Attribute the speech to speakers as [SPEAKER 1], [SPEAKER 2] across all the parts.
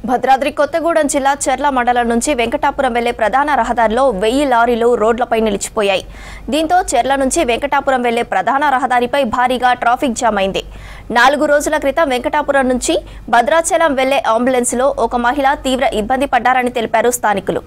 [SPEAKER 1] భద్రాద్రి కొత్తగూడెం జిల్లా చెర్ల మండలం నుంచి వెంకటాపురం వెళ్లే ప్రధాన రహదారిలో 1000 లారీలు రోడ్లపై నిలిచిపోయాయి. దీంతో చెర్ల నుంచి వెంకటాపురం వెళ్లే ప్రధాన రహదారిపై భారీగా ట్రాఫిక్ జామ్ అయింది. 4 రోజుల క్రితం వెంకటాపురం నుంచి భద్రాచలం వెళ్లే అంబులెన్స్లో ఒక మహిళ తీవ్ర ఇబ్బంది పడ్డారని తెలిపారు స్థానికులు.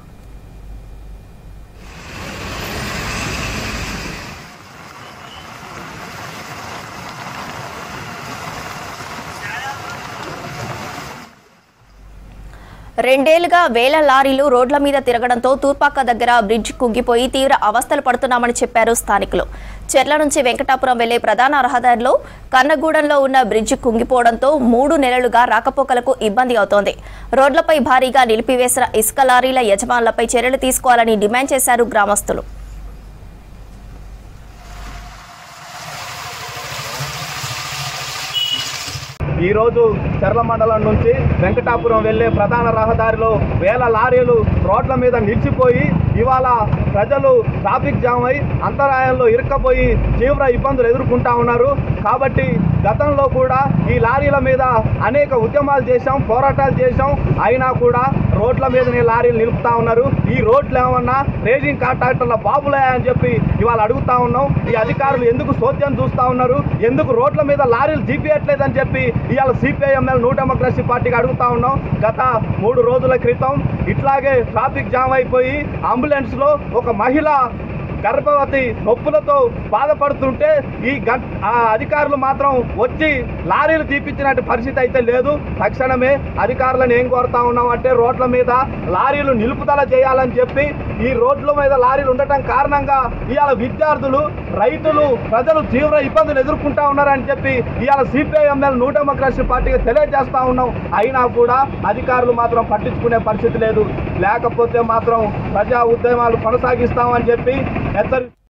[SPEAKER 1] రెండేళ్లుగా వేల లారీలు రోడ్ల మీద తిరగడంతో తూర్పాక దగ్గర బ్రిడ్జ్ కుంగిపోయి తీవ్ర అవస్థలు పడుతున్నామని చెప్పారు స్థానికులు. చెర్ల నుంచి వెంకటాపురం వెళ్లే ప్రధాన రహదారిలో కన్నగూడెంలో ఉన్న బ్రిడ్జ్ కుంగిపోవడంతో 3 నెలలుగా రాకపోకలకు ఇబ్బంది అవుతోంది. రోడ్లపై భారీగా నిలిపివేసిన ఇసుక లారీల యజమానులపై చర్యలు తీసుకోవాలని డిమాండ్ చేశారు గ్రామస్తులు.
[SPEAKER 2] ఈరోజు చెర్ల మండలం నుంచి వెంకటాపురం వెళ్లే ప్రధాన రహదారిలో వేల లారీలు రోడ్ల మీద నిలిచిపోయి ఇవాళ ప్రజలు ట్రాఫిక్ జామ్ అయి అంతరాయంలో ఇరుక్కపోయి తీవ్ర ఇబ్బందులు ఎదుర్కొంటా ఉన్నారు. కాబట్టి గతంలో కూడా ఈ లారీల మీద అనేక ఉద్యమాలు చేశాం, పోరాటాలు చేశాం. అయినా కూడా రోడ్ల మీదనే లారీలు నిలుపుతా ఉన్నారు. ఈ రోడ్లు ఏమన్నా రేజింగ్ కాంట్రాక్టర్ల బాబులే అని చెప్పి ఇవాళ అడుగుతా ఉన్నాం. ఈ అధికారులు ఎందుకు సోద్యం చూస్తూ ఉన్నారు, ఎందుకు రోడ్ల మీద లారీలు జీపేయట్లేదని చెప్పి ఇవాళ సిపిఐఎంఎల్ న్యూ డెమోక్రసీ పార్టీకి అడుగుతా ఉన్నాం. గత 3 రోజుల క్రితం ఇట్లాగే ట్రాఫిక్ జామ్ అయిపోయి అంబులెన్స్లో ఒక మహిళ గర్భవతి నొప్పులతో బాధపడుతుంటే ఈ అధికారులు మాత్రం వచ్చి లారీలు తీపించినట్టు పరిస్థితి అయితే లేదు. తక్షణమే అధికారులను ఏం కోరుతా ఉన్నాం అంటే రోడ్ల మీద లారీలు నిలుపుదల చేయాలని చెప్పి, ఈ రోడ్ల మీద లారీలు ఉండటం కారణంగా ఇవాళ విద్యార్థులు, రైతులు, ప్రజలు తీవ్ర ఇబ్బందులు ఎదుర్కొంటా ఉన్నారని చెప్పి ఇవాళ సిపిఐఎంఎల్ న్యూ డెమోక్రసీ పార్టీకి తెలియజేస్తా ఉన్నాం. అయినా కూడా అధికారులు మాత్రం పట్టించుకునే పరిస్థితి లేదు. లేకపోతే మాత్రం ప్రజా ఉద్యమాలు కొనసాగిస్తామని చెప్పి